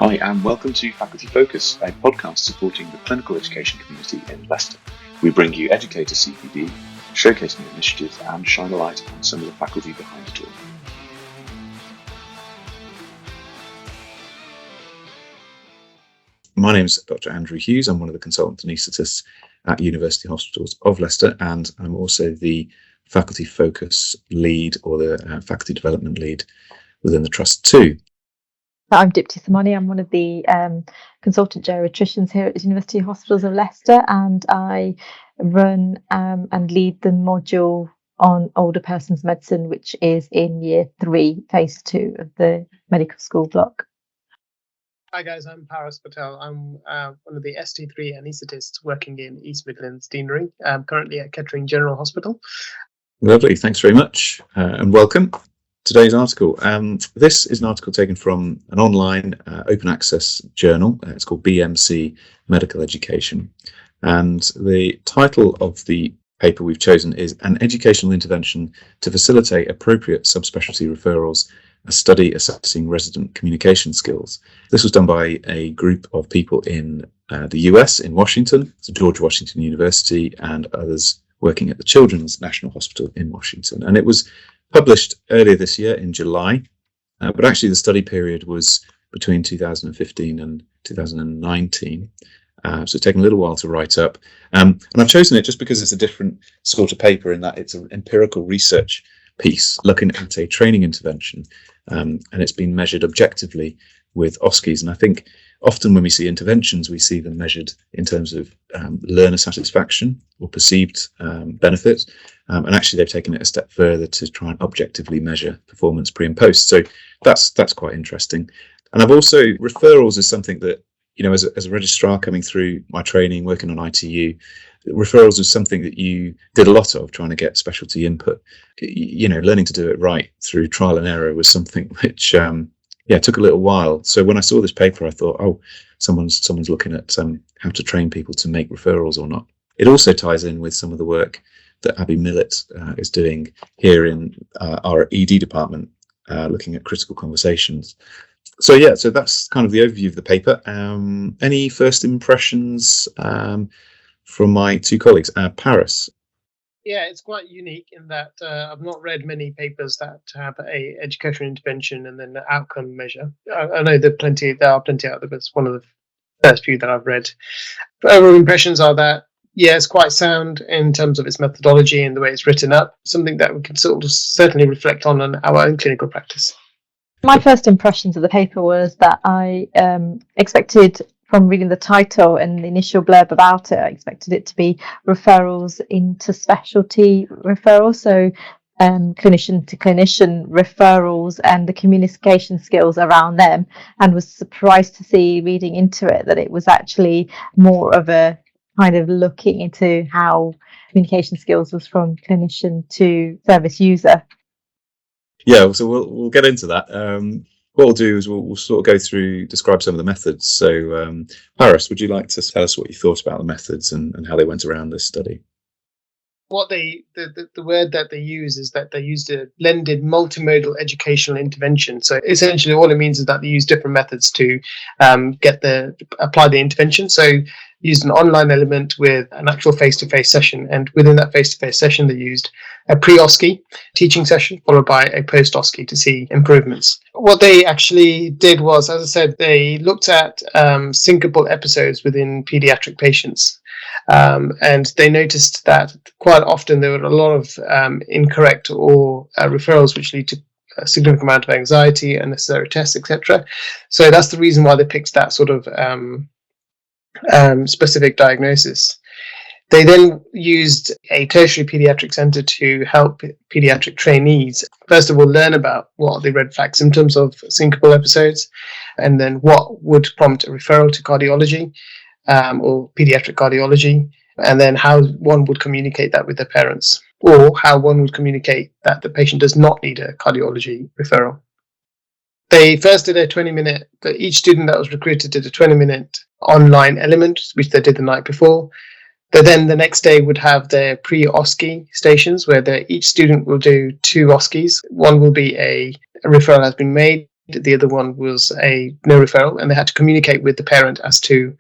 Hi and welcome to Faculty Focus, a podcast supporting the clinical education community in Leicester. We bring you Educator CPD, showcase new initiatives and shine a light on some of the faculty behind it all. My name is Dr. Andrew Hughes. I'm one of the consultant anaesthetists at University Hospitals of Leicester, and I'm also the Faculty Focus lead or the faculty development lead within the Trust too. I'm Dipti Samani. I'm one of the consultant geriatricians here at the University Hospitals of Leicester, and I run and lead the module on older persons medicine, which is in year 3, phase 2 of the medical school block. Hi guys, I'm Paras Patel. I'm one of the ST3 anaesthetists working in East Midlands Deanery. I'm currently at Kettering General Hospital. Lovely, thanks very much and welcome. Today's article. This is an article taken from an online open access journal. It's called BMC Medical Education. And the title of the paper we've chosen is An Educational Intervention to Facilitate Appropriate Subspecialty Referrals, a study assessing resident communication skills. This was done by a group of people in the US, in Washington, so George Washington University, and others working at the Children's National Hospital in Washington. And it was published earlier this year in July, but actually the study period was between 2015 and 2019. So it's taken a little while to write up. And I've chosen it just because it's a different sort of paper in that it's an empirical research piece looking at a training intervention, and it's been measured objectively with OSCEs. And I think often when we see interventions, we see them measured in terms of learner satisfaction or perceived benefit. And actually, they've taken it a step further to try and objectively measure performance pre and post. So that's quite interesting. And I've also, referrals is something that, you know, as a registrar coming through my training, working on ITU, referrals is something that you did a lot of, trying to get specialty input. You know, learning to do it right through trial and error was something which, took a little while. So when I saw this paper, I thought, oh, someone's looking at how to train people to make referrals or not. It also ties in with some of the work that Abby Millett is doing here in our ED department, looking at critical conversations. So that's kind of the overview of the paper. Any first impressions from my two colleagues? Paras. Yeah, it's quite unique in that I've not read many papers that have a educational intervention and then the outcome measure. I know there are plenty out there, but it's one of the first few that I've read. But overall impressions are that, yeah, it's quite sound in terms of its methodology and the way it's written up, something that we can sort of certainly reflect on our own clinical practice. My first impressions of the paper was that I expected, from reading the title and the initial blurb about it, I expected it to be referrals into specialty referrals, so clinician to clinician referrals and the communication skills around them, and was surprised to see, reading into it, that it was actually more of a kind of looking into how communication skills was from clinician to service user. Yeah, so we'll get into that. What we'll do is we'll sort of go through, describe some of the methods. So, Paras, would you like to tell us what you thought about the methods and how they went around this study? What the word that they use is that they used a blended multimodal educational intervention. So essentially all it means is that they use different methods to apply the intervention. So used an online element with an actual face-to-face session, and within that face-to-face session they used a pre-OSCE teaching session followed by a post-OSCE to see improvements. What they actually did was, as I said, they looked at syncopal episodes within pediatric patients. And they noticed that quite often there were a lot of incorrect or referrals which lead to a significant amount of anxiety, unnecessary tests, etc. So that's the reason why they picked that sort of specific diagnosis. They then used a tertiary pediatric centre to help pediatric trainees, first of all, learn about what are the red flag symptoms of syncopal episodes, and then what would prompt a referral to cardiology or pediatric cardiology, and then how one would communicate that with their parents, or how one would communicate that the patient does not need a cardiology referral. They first did a 20-minute, each student that was recruited did a 20-minute online element, which they did the night before. But then the next day would have their pre-OSCE stations where each student will do 2 OSCEs. One will be a referral has been made, The other one was a no referral, and they had to communicate with the parent as to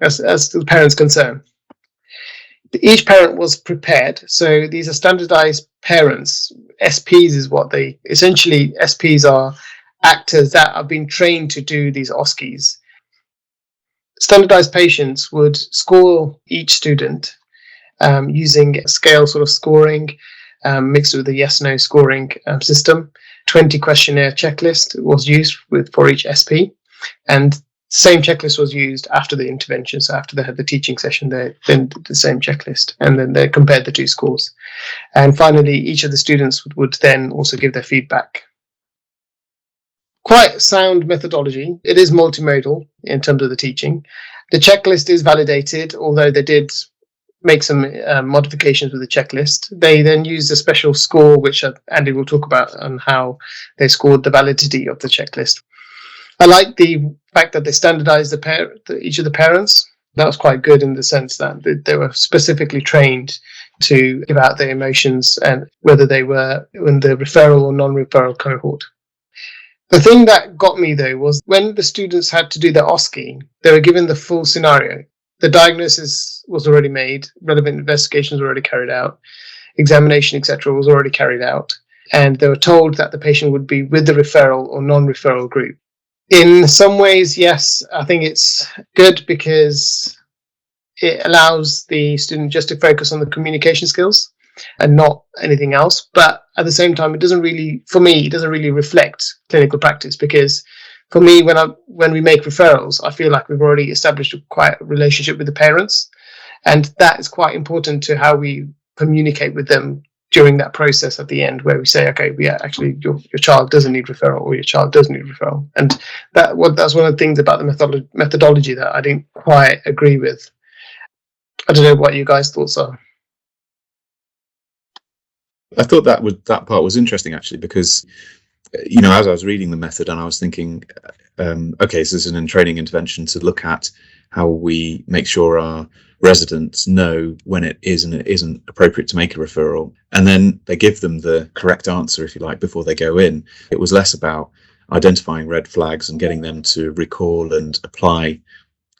as the parent's concern. Each parent was prepared. So these are standardized parents. SPs is what SPs are actors that have been trained to do these OSCEs. Standardized patients would score each student using a scale sort of scoring mixed with a yes-no scoring system. 20 questionnaire checklist was used for each SP, and same checklist was used after the intervention. So after they had the teaching session, they then did the same checklist, and then they compared the two scores. And finally, each of the students would then also give their feedback. Quite sound methodology. It is multimodal in terms of the teaching. The checklist is validated, although they did make some modifications with the checklist. They then used a special score, which Andy will talk about, on how they scored the validity of the checklist. I like the fact that they standardized each of the parents. That was quite good in the sense that they were specifically trained to give out their emotions, and whether they were in the referral or non-referral cohort. The thing that got me, though, was when the students had to do their OSCE, they were given the full scenario. The diagnosis was already made, relevant investigations were already carried out, examination, etc., was already carried out, and they were told that the patient would be with the referral or non-referral group. In some ways, yes, I think it's good because it allows the student just to focus on the communication skills and not anything else. But at the same time, it doesn't really reflect clinical practice, because for me, when we make referrals, I feel like we've already established quite a relationship with the parents, and that is quite important to how we communicate with them during that process at the end, where we say, okay, actually your child doesn't need referral, or your child does need referral. And that's one of the things about the methodology that I didn't quite agree with. I don't know what you guys' thoughts are. I thought that part was interesting, actually, because, as I was reading the method and I was thinking, okay, so this is a training intervention to look at how we make sure our residents know when it is and it isn't appropriate to make a referral, and then they give them the correct answer, if you like, before they go in. It was less about identifying red flags and getting them to recall and apply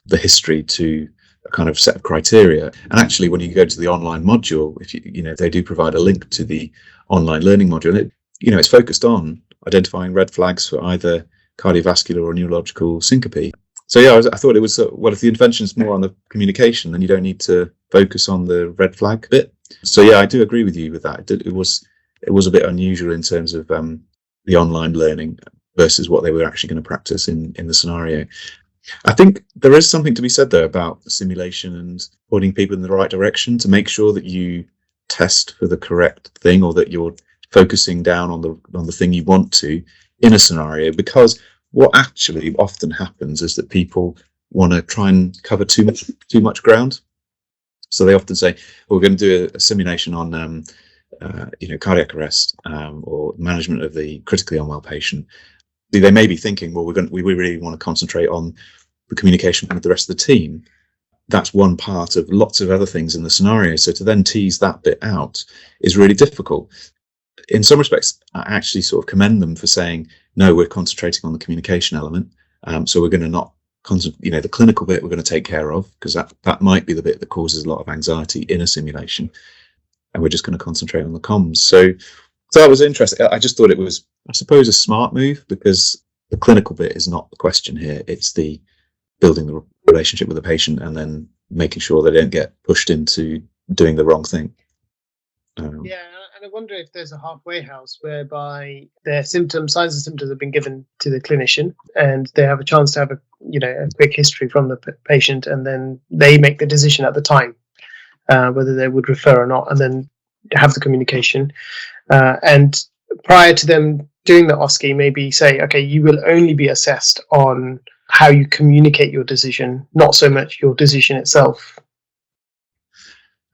the history to a kind of set of criteria. And actually, when you go to the online module, if they do provide a link to the online learning module, it's focused on identifying red flags for either cardiovascular or neurological syncope. So yeah, I thought it was, if the intervention is more on the communication, then you don't need to focus on the red flag bit. So yeah, I do agree with you with that. It was a bit unusual in terms of the online learning versus what they were actually going to practice in the scenario. I think there is something to be said though about the simulation and pointing people in the right direction to make sure that you test for the correct thing, or that you're focusing down on the thing you want to in a scenario, because what actually often happens is that people want to try and cover too much ground. So they often say, we're going to do a simulation on cardiac arrest or management of the critically unwell patient. They may be thinking, well, we really want to concentrate on the communication with the rest of the team. That's one part of lots of other things in the scenario. So to then tease that bit out is really difficult. In some respects, I actually sort of commend them for saying, no, we're concentrating on the communication element. So we're going to not concentrate, the clinical bit we're going to take care of, because that might be the bit that causes a lot of anxiety in a simulation. And we're just going to concentrate on the comms. So that was interesting. I just thought it was, I suppose, a smart move, because the clinical bit is not the question here. It's the building the relationship with the patient and then making sure they don't get pushed into doing the wrong thing. Yeah, and I wonder if there's a halfway house whereby their signs and symptoms have been given to the clinician, and they have a chance to have a quick history from the patient, and then they make the decision at the time whether they would refer or not, and then have the communication. And prior to them doing the OSCE, maybe say, okay, you will only be assessed on how you communicate your decision, not so much your decision itself.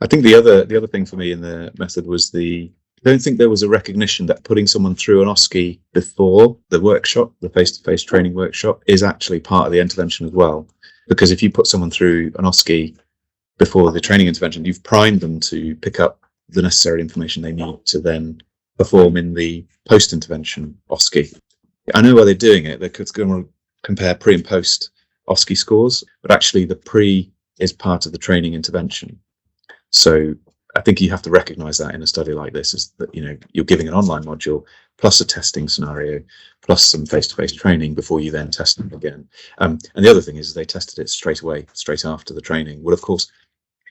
I think the other thing for me in the method was I don't think there was a recognition that putting someone through an OSCE before the workshop, the face-to-face training workshop, is actually part of the intervention as well. Because if you put someone through an OSCE before the training intervention, you've primed them to pick up the necessary information they need to then perform in the post-intervention OSCE. I know why they're doing it. They're going to compare pre and post OSCE scores, but actually the pre is part of the training intervention. So I think you have to recognise that in a study like this, is that, you're giving an online module plus a testing scenario plus some face-to-face training before you then test them again. And the other thing is they tested it straight away, straight after the training. Well, of course,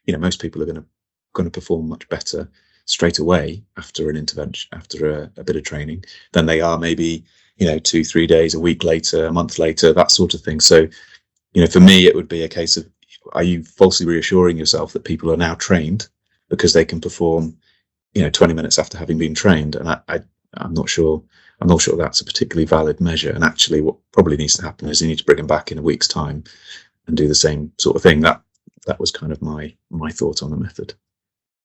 most people are going to perform much better straight away after an intervention, after a bit of training, than they are maybe 2-3 days, a week later, a month later, that sort of thing. So for me, it would be a case of, are you falsely reassuring yourself that people are now trained because they can perform 20 minutes after having been trained? And I'm not sure that's a particularly valid measure. And actually what probably needs to happen is you need to bring them back in a week's time and do the same sort of thing. That was kind of my thought on the method.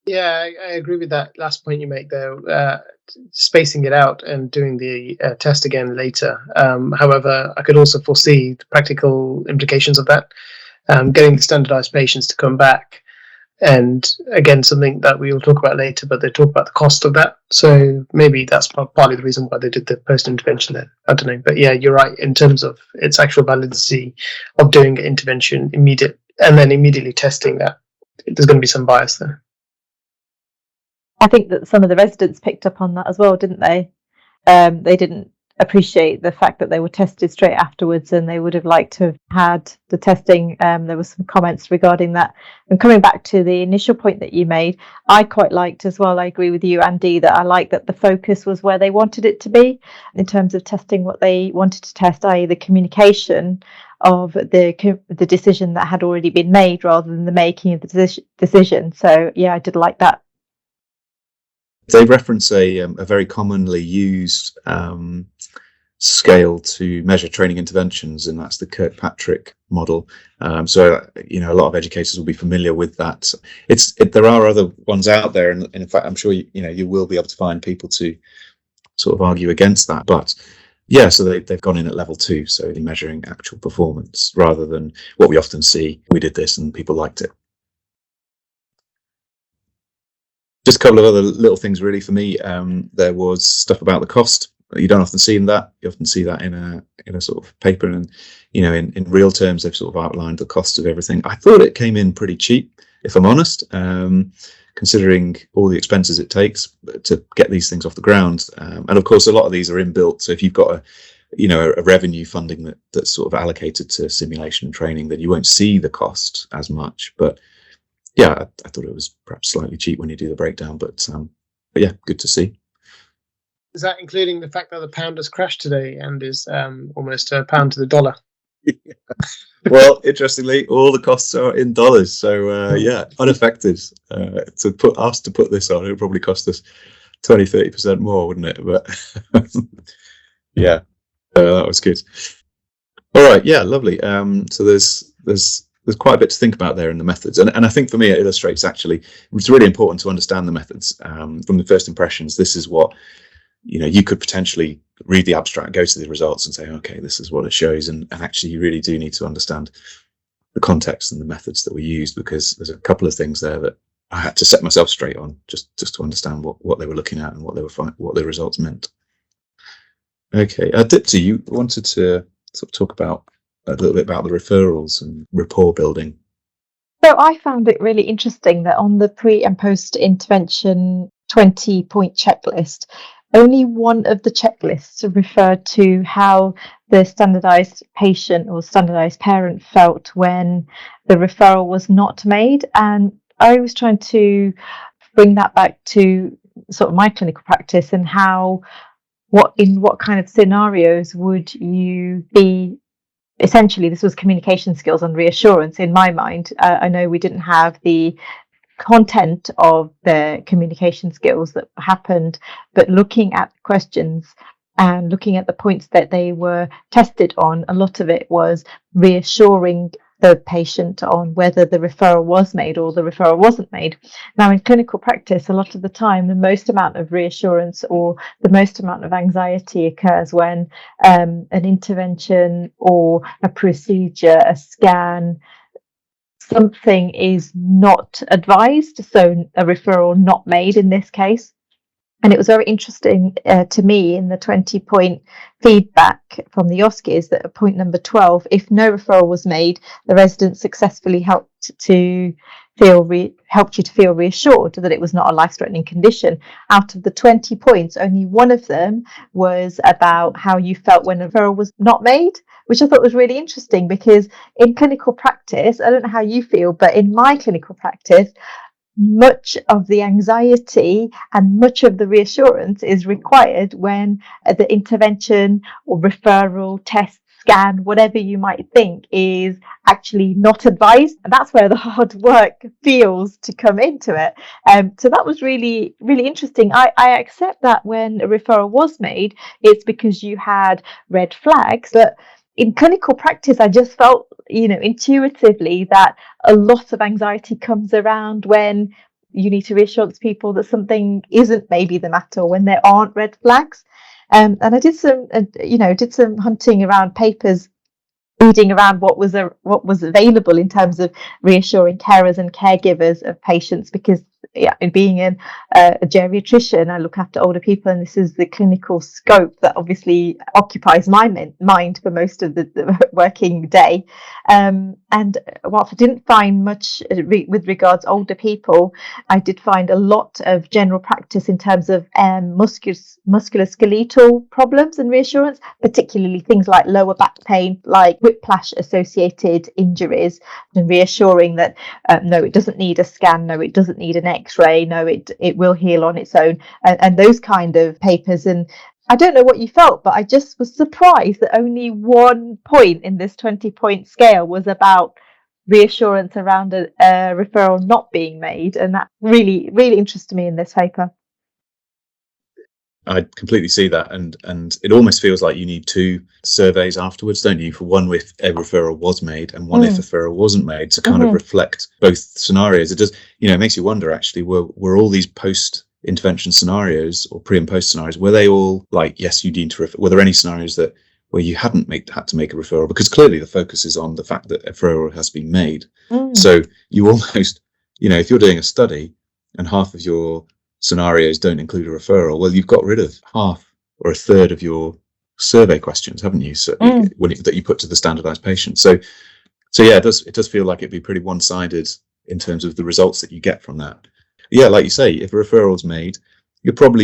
Yeah, I agree with that last point you make there, spacing it out and doing the test again later. However, I could also foresee the practical implications of that, getting the standardized patients to come back. And again, something that we will talk about later, but they talk about the cost of that. So maybe that's partly the reason why they did the post-intervention there. I don't know. But yeah, you're right in terms of its actual validity of doing an intervention immediately testing that. There's going to be some bias there. I think that some of the residents picked up on that as well, didn't they? They didn't appreciate the fact that they were tested straight afterwards, and they would have liked to have had the testing. There were some comments regarding that. And coming back to the initial point that you made, I quite liked as well, I agree with you, Andy, that I like that the focus was where they wanted it to be in terms of testing what they wanted to test, i.e. the communication of the decision that had already been made rather than the making of the decision. So yeah, I did like that. They reference a very commonly used scale to measure training interventions, and that's the Kirkpatrick model. So a lot of educators will be familiar with that. There are other ones out there, and in fact, I'm sure you will be able to find people to sort of argue against that. But yeah, so they've gone in at level 2, so they're measuring actual performance rather than what we often see. We did this and people liked it. Just a couple of other little things really for me. There was stuff about the cost. You don't often see that. You often see that in a sort of paper, and in real terms they've sort of outlined the cost of everything. I thought it came in pretty cheap, if I'm honest, considering all the expenses it takes to get these things off the ground. And of course, a lot of these are inbuilt. So if you've got a revenue funding that's sort of allocated to simulation and training, then you won't see the cost as much. But yeah, I thought it was perhaps slightly cheap when you do the breakdown, but yeah, good to see. Is that including the fact that the pound has crashed today and is almost a pound to the dollar? Well, interestingly, all the costs are in dollars, so yeah, unaffected. To put this on, it would probably cost us 20-30% more, wouldn't it? But yeah, that was good. All right, yeah, lovely. So there's quite a bit to think about there in the methods, and I think for me it illustrates, actually it's really important to understand the methods from the first impressions. This is what you could potentially read the abstract, go to the results and say, okay, this is what it shows, and actually you really do need to understand the context and the methods that we used, because there's a couple of things there that I had to set myself straight on just to understand what they were looking at and what the results meant. Okay, Dipti, you wanted to sort of talk about a little bit about the referrals and rapport building. So I found it really interesting that on the pre and post intervention 20-point checklist, only one of the checklists referred to how the standardized patient or standardized parent felt when the referral was not made. And I was trying to bring that back to sort of my clinical practice, and in what kind of scenarios would you be. Essentially, this was communication skills and reassurance in my mind. I know we didn't have the content of the communication skills that happened, but looking at the questions and looking at the points that they were tested on, a lot of it was reassuring the patient on whether the referral was made or the referral wasn't made. Now, in clinical practice, a lot of the time, the most amount of reassurance or the most amount of anxiety occurs when an intervention or a procedure, a scan, something is not advised, so a referral not made in this case. And it was very interesting to me in the 20-point feedback from the OSCEs that at point number 12, if no referral was made, the resident successfully helped you to feel reassured that it was not a life-threatening condition. Out of the 20 points, only one of them was about how you felt when a referral was not made, which I thought was really interesting, because in clinical practice, I don't know how you feel, but in my clinical practice, much of the anxiety and much of the reassurance is required when the intervention or referral, test, scan, whatever you might think, is actually not advised. And that's where the hard work feels to come into it. So that was really, really interesting. I accept that when a referral was made, it's because you had red flags, but in clinical practice, I just felt, intuitively that a lot of anxiety comes around when you need to reassure people that something isn't maybe the matter, when there aren't red flags. And I did some hunting around papers, reading around what was available in terms of reassuring carers and caregivers of patients, because being a geriatrician, I look after older people, and this is the clinical scope that obviously occupies my mind for most of the working day. And whilst I didn't find much with regards older people, I did find a lot of general practice in terms of musculoskeletal problems and reassurance, particularly things like lower back pain, like whiplash associated injuries, and reassuring that no, it doesn't need a scan, no, it doesn't need an X-ray, no, it will heal on its own, and those kind of papers. And I don't know what you felt, but I just was surprised that only 1 point in this 20-point scale was about reassurance around a referral not being made, and that really, really interested me in this paper. I completely see that, and it almost feels like you need 2 surveys afterwards, don't you? For one, if a referral was made, and one if a referral wasn't made, to kind of reflect both scenarios. It does, it makes you wonder, actually, were all these post-intervention scenarios or pre and post scenarios, were they all like, yes, you need to refer? Were there any scenarios where you hadn't had to make a referral? Because clearly the focus is on the fact that a referral has been made. So you almost, if you're doing a study and half of your scenarios don't include a referral, well, you've got rid of half or a third of your survey questions, haven't you? So that you put to the standardized patient. So yeah, it does feel like it'd be pretty one-sided in terms of the results that you get from that. Yeah, like you say, if a referral's made, you're probably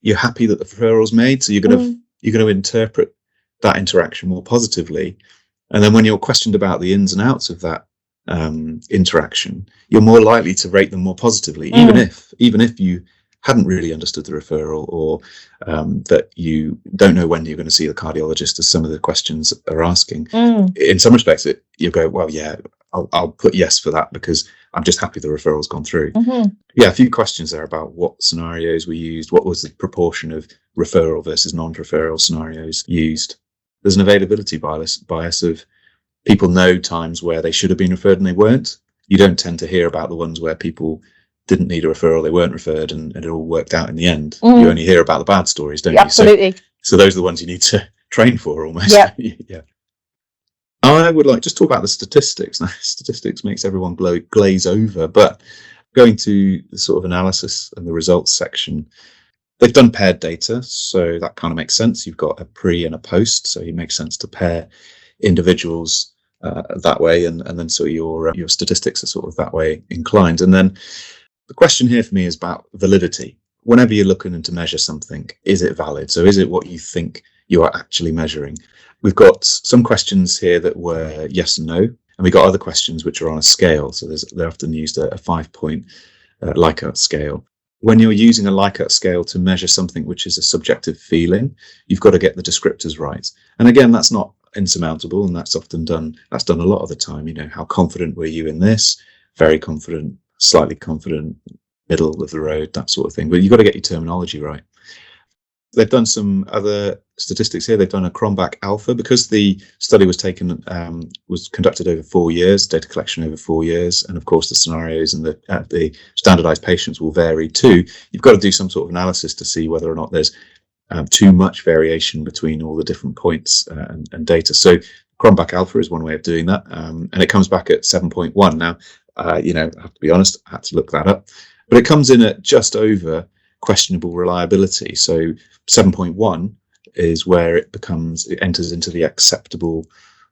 you're happy that the referral's made, so you're going to interpret that interaction more positively. And then when you're questioned about the ins and outs of that interaction, you're more likely to rate them more positively, even if you hadn't really understood the referral, or that you don't know when you're going to see the cardiologist, as some of the questions are asking. In some respects, you go, well, yeah, I'll put yes for that because I'm just happy the referral's gone through. Yeah, a few questions there about what scenarios we used, what was the proportion of referral versus non-referral scenarios used. There's an availability bias of people know times where they should have been referred and they weren't. You don't tend to hear about the ones where people didn't need a referral, they weren't referred, and it all worked out in the end. You only hear about the bad stories, don't you? Absolutely. So those are the ones you need to train for, almost. Yeah. I would like just talk about the statistics. Now, statistics makes everyone glaze over, but going to the sort of analysis and the results section, they've done paired data, so that kind of makes sense. You've got a pre and a post, so it makes sense to pair individuals that way, and then so your statistics are sort of that way inclined. And then the question here for me is about validity. Whenever you're looking to measure something, is it valid? So is it what you think you are actually measuring? We've got some questions here that were yes and no, and we got other questions which are on a scale. So they're often used a 5-point Likert scale. When you're using a Likert scale to measure something which is a subjective feeling, you've got to get the descriptors right. And again, that's not insurmountable, and that's often done. That's done a lot of the time. How confident were you in this? Very confident, slightly confident, middle of the road, that sort of thing. But you've got to get your terminology right. They've done some other statistics here. They've done a Cronbach alpha, because the study was conducted over 4 years, data collection over 4 years, and of course the scenarios and the standardized patients will vary too. You've got to do some sort of analysis to see whether or not there's too much variation between all the different points and data. So Cronbach alpha is one way of doing that, and it comes back at 7.1. Now, I have to be honest, I had to look that up, but it comes in at just over questionable reliability. So 7.1 is where it enters into the acceptable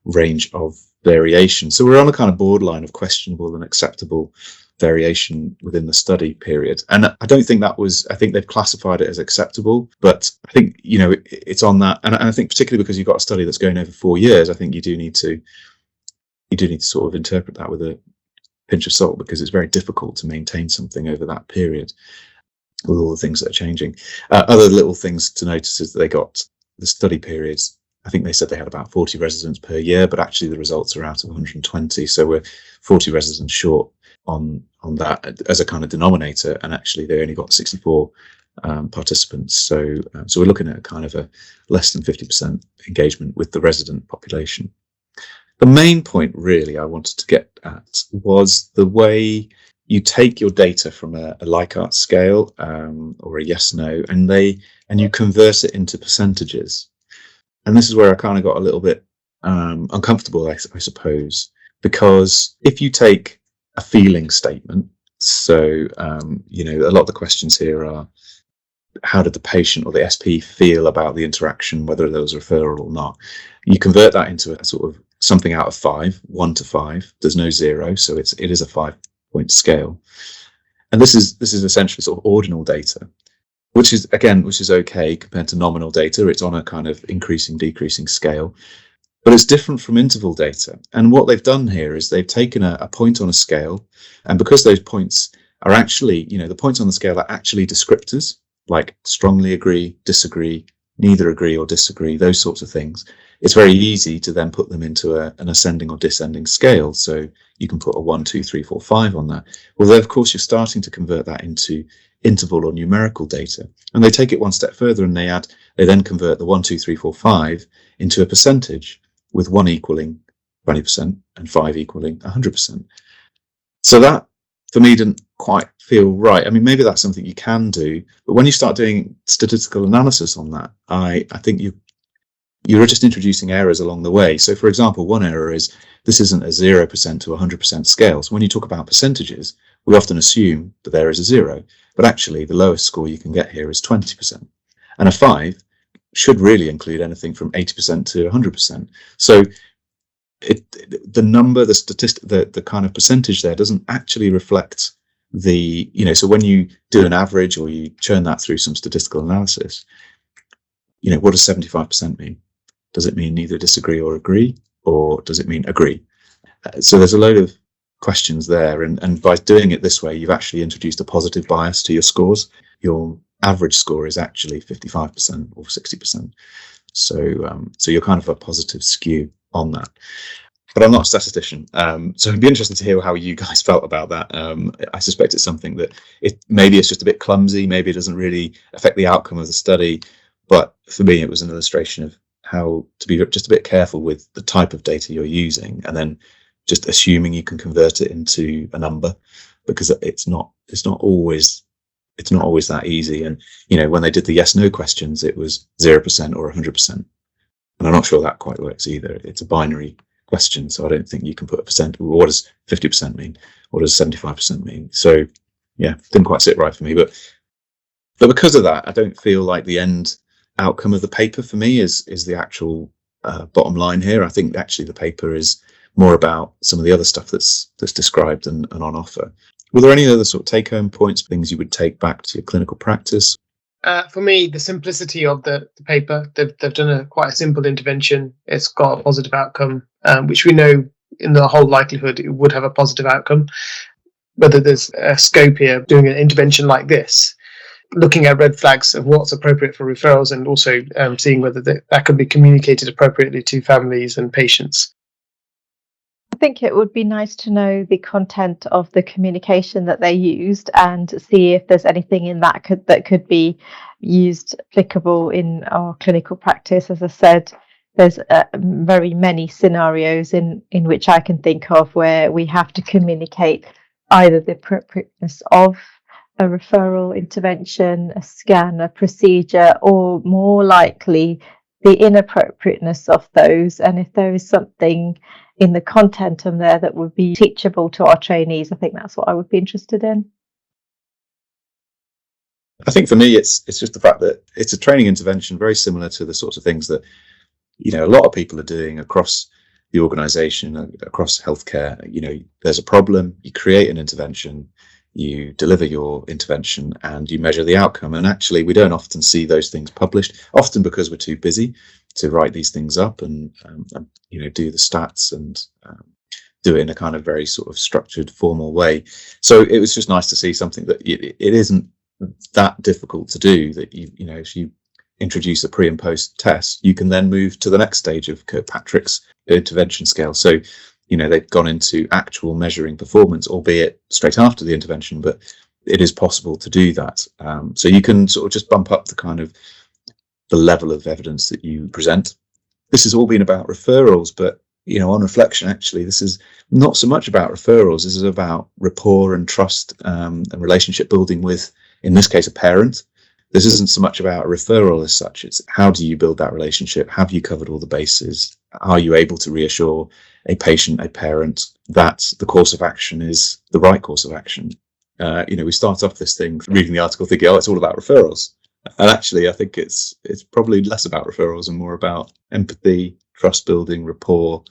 range of variation. So we're on a kind of borderline of questionable and acceptable variation within the study period. And I don't think I think they've classified it as acceptable, but I think, it's on that. And I think particularly because you've got a study that's going over 4 years, I think you do need to sort of interpret that with a pinch of salt, because it's very difficult to maintain something over that period with all the things that are changing. Other little things to notice is that they got the study periods. I think they said they had about 40 residents per year, but actually the results are out of 120. So we're 40 residents short on that as a kind of denominator. And actually they only got 64 participants. So we're looking at kind of a less than 50% engagement with the resident population. The main point really I wanted to get at was the way you take your data from a Likert scale or a yes/no, and you convert it into percentages. And this is where I kind of got a little bit uncomfortable, I suppose, because if you take a feeling statement, so a lot of the questions here are, how did the patient or the SP feel about the interaction, whether there was a referral or not? You convert that into a sort of something out of 5, 1 to 5. There's no 0, so it is a 5-point scale. And this is essentially sort of ordinal data, which is okay compared to nominal data. It's on a kind of increasing, decreasing scale, but it's different from interval data. And what they've done here is they've taken a point on a scale, and because those points are actually, the points on the scale are actually descriptors, like strongly agree, disagree, neither agree or disagree, those sorts of things. It's very easy to then put them into an ascending or descending scale. So you can put a 1, 2, 3, 4, 5 on that. Well, then, of course, you're starting to convert that into interval or numerical data. And they take it one step further and they then convert the 1, 2, 3, 4, 5 into a percentage, with 1 equaling 20% and 5 equaling 100%. So that, for me, didn't quite feel right. I mean, maybe that's something you can do, but when you start doing statistical analysis on that, I think you're just introducing errors along the way. So, for example, one error is this isn't a 0% to 100% scale. So when you talk about percentages, we often assume that there is a 0, but actually the lowest score you can get here is 20%. And a 5 should really include anything from 80% to 100%. So the number, the statistic, the kind of percentage there doesn't actually reflect so when you do an average or you churn that through some statistical analysis, what does 75% mean? Does it mean neither disagree or agree, or does it mean agree? So there's a load of questions there, and by doing it this way, you've actually introduced a positive bias to your scores. Your average score is actually 55% or 60%. So you're kind of a positive skew on that. But I'm not a statistician, so it'd be interesting to hear how you guys felt about that. I suspect it's something that maybe it's just a bit clumsy, maybe it doesn't really affect the outcome of the study, but for me it was an illustration of how to be just a bit careful with the type of data you're using, and then just assuming you can convert it into a number, because it's not always that easy. And when they did the yes/no questions, it was 0% or 100%, and I'm not sure that quite works either. It's a binary question, so I don't think you can put a percent. What does 50% mean? What does 75% mean? So yeah, didn't quite sit right for me, but because of that, I don't feel like the end outcome of the paper for me is the actual bottom line here. I think actually the paper is more about some of the other stuff that's described and on offer. Were there any other sort of take-home points, things you would take back to your clinical practice? For me, the simplicity of the paper, they've done quite a simple intervention. It's got a positive outcome, which we know in the whole likelihood it would have a positive outcome. Whether there's a scope here doing an intervention like this, looking at red flags of what's appropriate for referrals, and also seeing whether that can be communicated appropriately to families and patients. I think it would be nice to know the content of the communication that they used, and see if there's anything in that could be used applicable in our clinical practice. As I said, there's very many scenarios in which I can think of where we have to communicate either the appropriateness of a referral intervention, a scan, a procedure, or more likely the inappropriateness of those. And if there is something in the content of there that would be teachable to our trainees, I think that's what I would be interested in. I think for me, it's just the fact that it's a training intervention very similar to the sorts of things that, a lot of people are doing across the organisation, across healthcare. There's a problem, you create an intervention, you deliver your intervention, and you measure the outcome. And actually, we don't often see those things published, often because we're too busy to write these things up and do the stats and do it in a kind of very sort of structured, formal way. So it was just nice to see something that it isn't that difficult to do, that if you introduce a pre and post test, you can then move to the next stage of Kirkpatrick's intervention scale. So they've gone into actual measuring performance, albeit straight after the intervention, but it is possible to do that. So you can sort of just bump up the kind of the level of evidence that you present. This has all been about referrals, but on reflection, actually, this is not so much about referrals. This is about rapport and trust and relationship building with, in this case, a parent. This isn't so much about a referral as such. It's how do you build that relationship? Have you covered all the bases? Are you able to reassure a patient, a parent, that the course of action is the right course of action? We start off this thing reading the article thinking, it's all about referrals. And actually, I think it's probably less about referrals and more about empathy, trust building, rapport,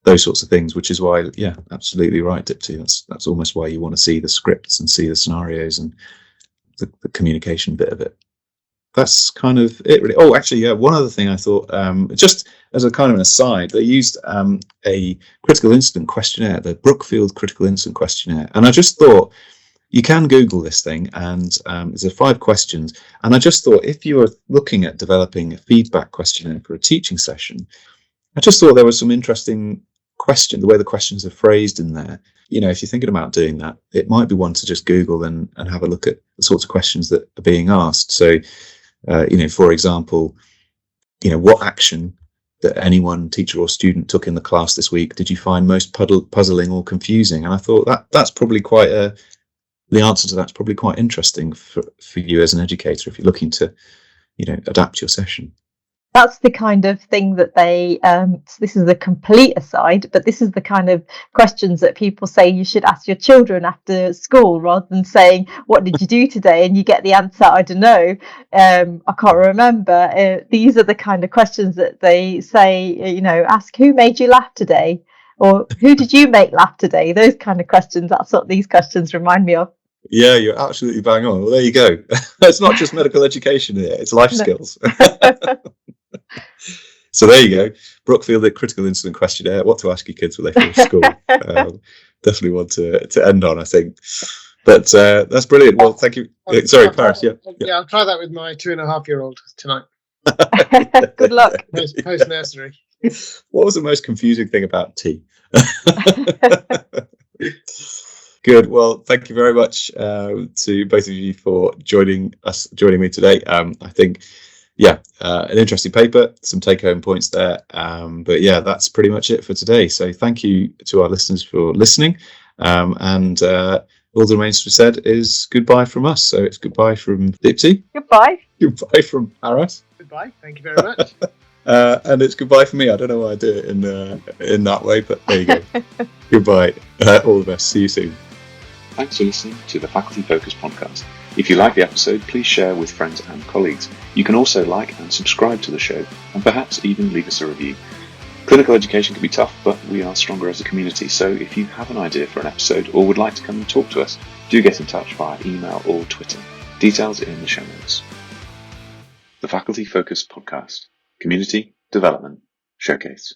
those sorts of things, which is why, absolutely right, Dipti. That's almost why you want to see the scripts and see the scenarios and the communication bit of it. That's kind of it, really. Oh, actually, one other thing I thought, just as a kind of an aside, they used a critical incident questionnaire, the Brookfield Critical Incident Questionnaire. And I just thought, you can Google this thing, and there's 5 questions. And I just thought, if you were looking at developing a feedback questionnaire for a teaching session, I just thought there was some interesting question, the way the questions are phrased in there. If you're thinking about doing that, it might be one to just Google and have a look at the sorts of questions that are being asked. So, for example, what action that anyone, teacher or student, took in the class this week did you find most puzzling or confusing? And I thought that's probably the answer to that's probably quite interesting for you as an educator if you're looking to, adapt your session. That's the kind of thing that they, this is a complete aside, but this is the kind of questions that people say you should ask your children after school, rather than saying, what did you do today? And you get the answer, I don't know, I can't remember. These are the kind of questions that they say, ask who made you laugh today? Or who did you make laugh today? Those kind of questions, that's what these questions remind me of. Yeah, you're absolutely bang on. Well, there you go. It's not just medical education here, it's life skills. So there you go. Brookfield Critical Incident Questionnaire. What to ask your kids when they finish school. Definitely one to end on, I think. But that's brilliant. Well, thank you. Sorry, Paris. Yeah, I'll try that with my 2.5-year-old tonight. Good luck. Post nursery. What was the most confusing thing about tea? Good. Well, thank you very much to both of you for joining me today. I think, an interesting paper, some take-home points there. But that's pretty much it for today. So thank you to our listeners for listening. And all that remains to be said is goodbye from us. So it's goodbye from Dipti. Goodbye. Goodbye from Paris. Goodbye. Thank you very much. And it's goodbye for me. I don't know why I do it in that way, but there you go. Goodbye. All the best. See you soon. Thanks for listening to the Faculty Focus podcast. If you like the episode, please share with friends and colleagues. You can also like and subscribe to the show, and perhaps even leave us a review. Clinical education can be tough, but we are stronger as a community, so if you have an idea for an episode or would like to come and talk to us, do get in touch via email or Twitter. Details in the show notes. The Faculty Focus podcast. Community Development Showcase.